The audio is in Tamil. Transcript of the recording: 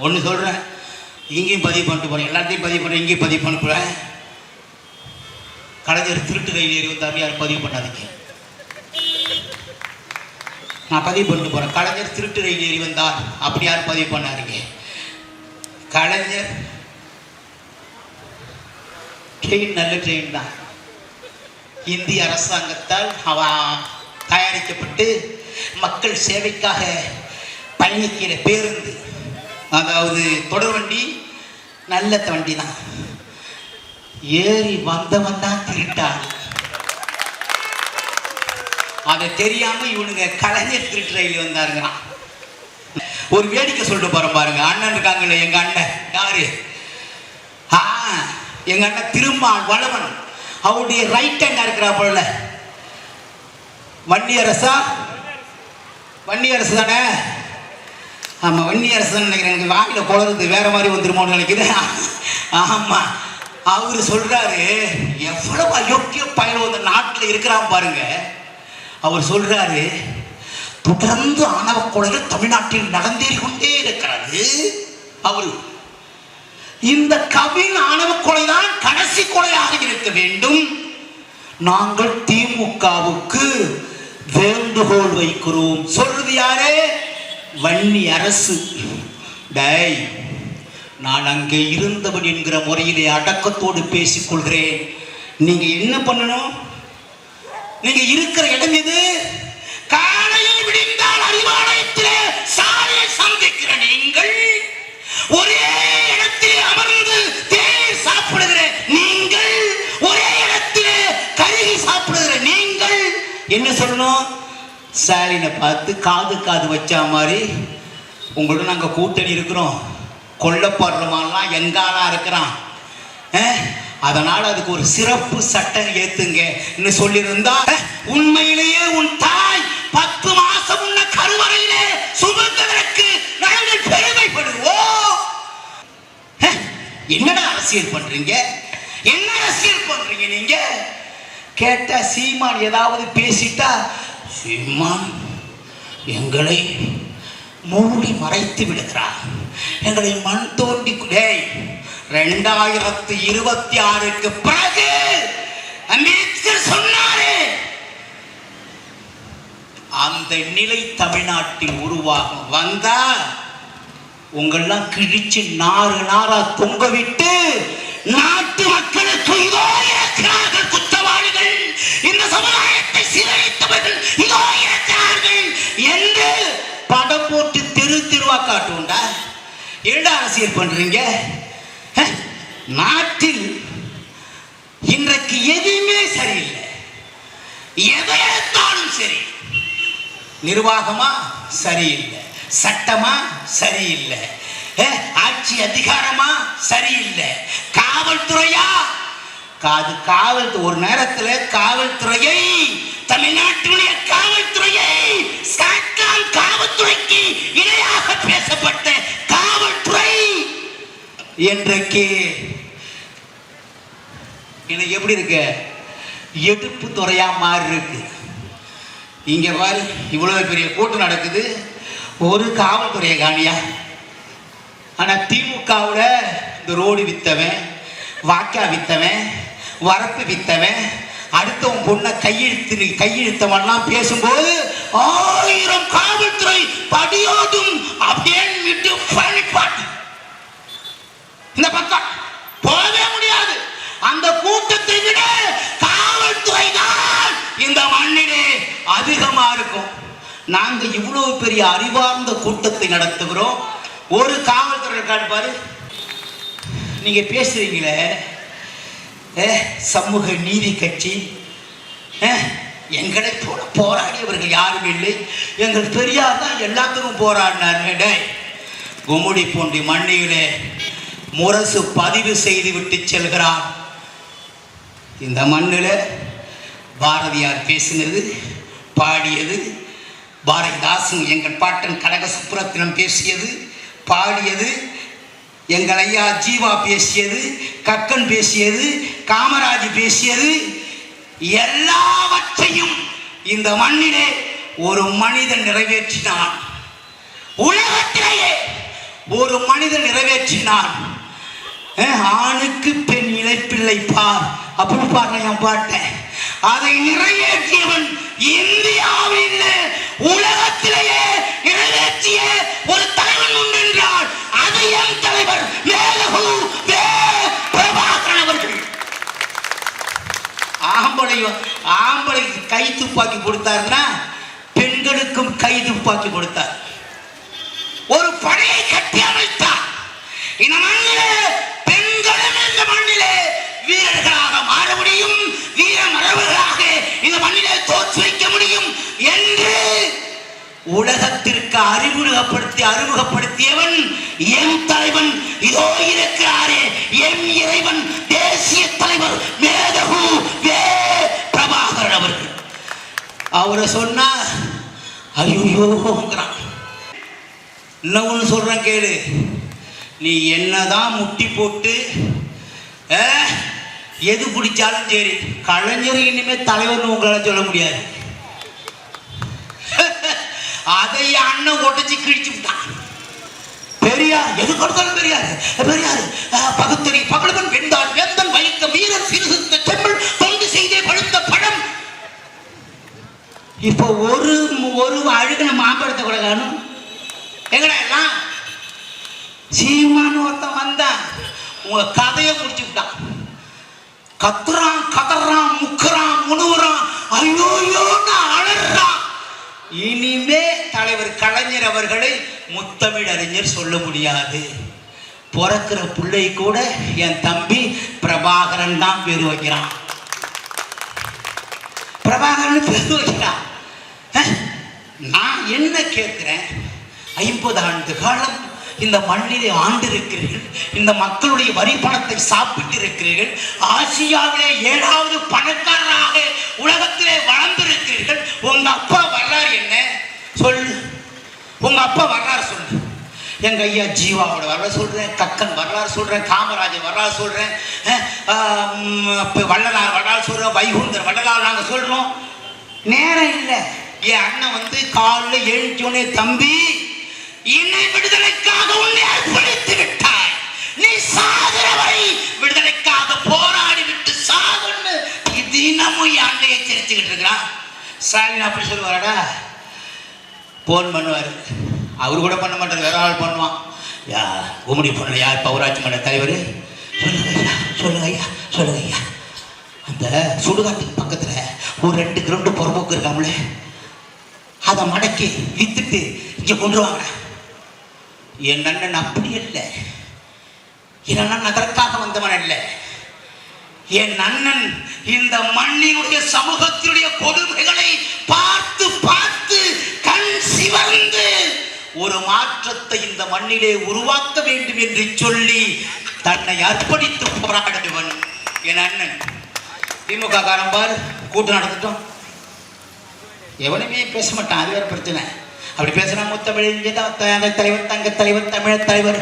ஒன்று சொல்கிறேன், இங்கேயும் பதிவு பண்ணிட்டு போகிறேன், எல்லாத்தையும் பதிவு பண்ணுறேன், இங்கேயும் பதிவு பண்ண போகிறேன். கலைஞர் திருட்டு ரயில் ஏறி வந்தார், யாரும் பதிவு பண்ணாதீங்க. நான் பதிவு பண்ணிட்டு போகிறேன். கலைஞர் திருட்டு ரயில் ஏறி வந்தார், அப்படி யாரும் பதிவு பண்ணாதீங்க. கலைஞர் ட்ரெயின் நல்ல ட்ரெயின் தான். இந்திய அரசாங்கத்தால் தயாரிக்கப்பட்டு மக்கள் சேவைக்காக பயணிக்கிற பேருந்து, அதாவது தொடர்வண்டி, நல்ல வண்டி தான். ஏறி வந்தவன் தான் திருட்டான். அதை தெரியாம இவனுங்க கலைஞர் திருட்டு ரயில் வந்தாருங்கிறான். ஒரு வேடிக்கை சொல்லிட்டு போறேன் பாருங்க. அண்ணன் இருக்காங்கல்ல, எங்க அண்ணன் யாரு, எங்க அண்ணன் திருமால் வளவன், அவருடைய ரைட் ஹேண்டா இருக்கிறா போல. வன்னியரசா, வன்னியரசு தானே? ஆமா, வன்னியரசு தான் நினைக்கிறேன். எனக்கு வாயில குளறுது வேற மாதிரி வந்துருமோன்னு நினைக்கிறேன். ஆமா, அவரு சொல்றாரு, எவ்வளவு அயோக்கிய பயணம் இந்த நாட்டில் இருக்கிறான் பாருங்க. அவர் சொல்றாரு, தொடர்ந்து ஆணவ கொலைகள் தமிழ்நாட்டில் நடந்தே கொண்டே இருக்கிறது. அவரு இந்த கவின் ஆணவ கொலைதான் கடைசி கொலையாக இருக்க வேண்டும். நாங்கள் திமுகவுக்கு வேண்டுகோள் வைக்கிறோம். சொல்றது யாரே? வன்னி அரசு. டை, நான் அங்கே இருந்தவன் என்கிற முறையிலே அடக்கத்தோடு பேசிக்கொள்கிறேன். நீங்க என்ன பண்ணணும்? நீங்க இருக்கிற இடம் எது? காலையில் விடிந்தால் அறிவாலயத்திலே சாலையை சந்திக்கிற நீங்கள், ஒரே இடத்திலே அமர்ந்து தேநீர் சாப்பிடுகிற நீங்கள், ஒரே இடத்திலே கருகி சாப்பிடுகிற நீங்கள் என்ன சொல்லணும்? ஸ்டாலினை பார்த்து காது காது வச்சா மாதிரி, உங்களோட நாங்கள் கூட்டணி இருக்கிறோம், கொல்லப்படுறமாலாம் எங்காலா இருக்கிறான், அதனால அதுக்கு ஒரு சிறப்பு சட்டம் ஏத்துங்க சொல்லியிருந்தா, உண்மையிலேயே உன் தாய் 10 மாசம் உன்ன கருவறையிலே சுமந்ததற்கு நாங்கள் பெருமைப்படுவோம். என்னடா அரசியல் பண்றீங்க? என்ன அரசியல் பண்றீங்க நீங்க? கேட்டா சீமான் ஏதாவது பேசிட்டா, சீமான் எங்களை மூடி மறைத்து விடுகிறார், எங்களை மண் தோண்டி. 2026க்கு பிறகு அம்பேத்கர் சொன்னாரே, அந்த நிலை தமிழ்நாட்டில் உருவாகும். வந்தா உங்களெல்லாம் கிழிச்சு நாறு நாரா தொங்க விட்டு நாட்டு மக்களுக்கு இதோ இருக்கிறார்கள் குற்றவாளிகள், இந்த சமுதாயத்தை சீரழித்தவர்கள் இதோ இருக்கிறார்கள் என்று படம் போட்டு தெரு தெருவா காட்டுண்டா. என்ன அரசியல் பண்றீங்க? நாட்டில் இன்றைக்கு எதுவுமே சரியில்லை. எதை எடுத்தாலும் சரி, நிர்வாகமா சரியில்லை, சட்டமா சரியில்லை, ஆட்சி அதிகாரமா சரியில்லை, காவல்துறையா காவல் ஒரு நேரத்தில் காவல்துறையை, தமிழ்நாட்டினுடைய காவல்துறையை ஸ்காட்லாந்து காவல்துறைக்கு இணையாக பேசப்பட்ட காவல்துறை இன்றைக்கு எப்படி இருக்கு? எடுப்பு துறையா மாறி இருக்கு. இங்க பாரு, இவ்வளவு பெரிய கூட்டம் நடக்குது, ஒரு காவல்துறையை காணியா? ஆனா திமுகவுல இந்த ரோடு வித்தவன், வாக்கா வித்தவன், வரப்பு வித்தவன், அடுத்தவன் பொண்ணை கையெழுத்தவன்லாம் பேசும்போது 1000 காவல்துறை படியோடும் அப்படியே பழிப்பாட்டு. இந்த பக்கம் போகவே முடியாது. அந்த கூட்டத்தை விட காவல்துறை தான் இந்த மண்ணிலே அதிகமா இருக்கும். நாங்க இவ்வளவு பெரிய அறிவார்ந்த கூட்டத்தை நடத்துகிறோம். ஒரு காவல்துறை பாரு, நீங்க பேசுறீங்களே சமூக நீதி கட்சி, எங்களை போல போராடியவர்கள் யாரும் இல்லை, எங்கள் பெரியார் தான் எல்லாத்துக்கும் போராடினார். கும்முடி போன்ற மண்ணிலே முரசு பதிவு செய்து விட்டு செல்கிறார். இந்த மண்ணில் பாரதியார் பேசினது, பாடியது, பாரதிதாசன் எங்கள் பாட்டன் கனக சுப்புரத்தினம் பேசியது, பாடியது, எங்கள் ஐயா ஜீவா பேசியது, கக்கன் பேசியது, காமராஜ் பேசியது, எல்லாவற்றையும் இந்த மண்ணிலே ஒரு மனிதன் நிறைவேற்றினான். உலகத்திலேயே ஒரு மனிதன் நிறைவேற்றினான். ஆணுக்கு பெண் இழைப்பிள்ளை பார் அப்படி பாருங்க என் பாட்டேன். அதை நிறைவேற்றியவன் இந்தியாவில் உலகத்திலேயே நிறைவேற்றிய ஒரு தலைவன் உண்டு என்றால் அது என் தலைவர் மேதகு பிரபாகரன் அவர்கள். ஆம்பளைக்கு கை துப்பாக்கி கொடுத்தாருன்னா பெண்களுக்கும் கை துப்பாக்கி கொடுத்தார். ஒரு படையை கட்டி அமைத்தார். இந்த மண்ணிலே பெண்களும் இந்த மண்ணிலே வீரர்களாக மாற முடியும், வீர மரபுகளாக இந்த மண்ணிலே தோற்று வைக்க முடியும் என்று உலகத்திற்கு அறிமுகப்படுத்தியவன் என் தலைவன். இதோ இருக்கிறாரே என் இறைவன், தேசிய தலைவர் மேதகு பிரபாகரன் அவர்கள். அவரை சொன்னா ஐயோங்கிறான். இன்னொன்னு சொல்றேன் கேளு. நீ என்னதான் முட்டி போட்டு எது பிடிச்சாலும் சரி, கலைஞர் இனிமே தலைவர்னு உங்களால சொல்ல முடியாது. அதை அண்ணன் ஒட்டச்சு கிழிச்சு விட்டான். பெரியார் எது கொடுத்தாலும் பெரியார் பகுத்தறி பகலவன் வெந்தார் வேந்தன் வைத்த வீரர் சிறுத்த செம்மல் தொண்டு செய்தே பழுத்த பழம். இப்போ ஒரு அழுகின மாம்பழத்தை கூட காணும். எங்கடா எல்லாம் சீமான்னு ஒருத்தன் வந்தான், உங்க கதையை முடிச்சு விட்டான். கத்துறான், கதறான், முக்குறான், முணுகுறான், ஐயோயோன்னு அலறான். இனிமே தலைவர் கலைஞர் அவர்களை முத்தமிழ் அறிஞர் சொல்ல முடியாது. பிறக்கிற பிள்ளை கூட என் தம்பி பிரபாகரன் தான் பேர் வைக்கிறான். பிரபாகரன் பேர் வைக்கிறான். நான் என்ன கேட்கிறேன், 50 ஆண்டு காலம் இந்த மண்ணிலே ஆண்டிருக்கிறீர்கள், இந்த மக்களுடைய வரி பணத்தை சாப்பிட்டு இருக்கிறீர்கள், ஆசியாவிலே 7வது பணக்காரராக உலகத்திலே வளர்ந்திருக்கிறீர்கள். உங்க அப்பா வரலாறு என்ன சொல்லு, உங்க அப்பா வரலாறு சொல்லு. எங்க ஐயா ஜீவாவோட வரலாறு சொல்றேன், கக்கன் வரலாறு சொல்றேன், காமராஜர் வரலாறு சொல்றேன், வள்ளலார் வரலாறு சொல்றேன், வைகுந்தர் வரலாறு நாங்க சொல்றோம். நேரம் இல்லை. என் அண்ணன் வந்து காலில் எழுந்தோடனே, தம்பி என்னை விடுதலைக்காக உன்னை அர்ப்பணித்து விட்டாய், நீ சாகிற வரை விடுதலைக்காக போராடி விட்டு சாகுன்னு தினமும் என் அண்ணையை எச்சரிச்சுக்கிட்டு இருக்கிறான். ஸ்டாலின் அப்படி சொல்லுவாரடா, போன் பண்ணுவார். அவர் கூட பண்ண மாட்டார், வேற ஆள் பண்ணுவான். கும்மிடி பொண்ணு யார் பௌராட்சி மன்ற தலைவர், சொல்லுங்க ஐயா அந்த சுடுகாட்டுக்கு பக்கத்தில் ஒரு 2 கிரவுண்டு புறம்போக்கு இருக்காமலே, அதை மடக்கி வித்துட்டு இங்கே கொண்டு வாங்க. என் அண்ணன் அப்படி இல்லை. என் அண்ணன் அதற்காக வந்தவன் அல்ல. என் அண்ணன் இந்த மண்ணினுடைய சமூகத்தினுடைய கொடுமைகளை பார்த்து பார்த்து கண் சிவந்து ஒரு மாற்றத்தை இந்த மண்ணிலே உருவாக்க வேண்டும் என்று சொல்லி தன்னை அர்ப்பணித்து போராடுவன் என் அண்ணன். திமுக காரன் பார் கூட்டம் நடந்துட்டோம், எவனுமே பேச மாட்டான். அது வேற பிரச்சனை. அப்படி பேசினா முத்தமிழ் தலைவர், தங்க தலைவர், தமிழர் தலைவர்,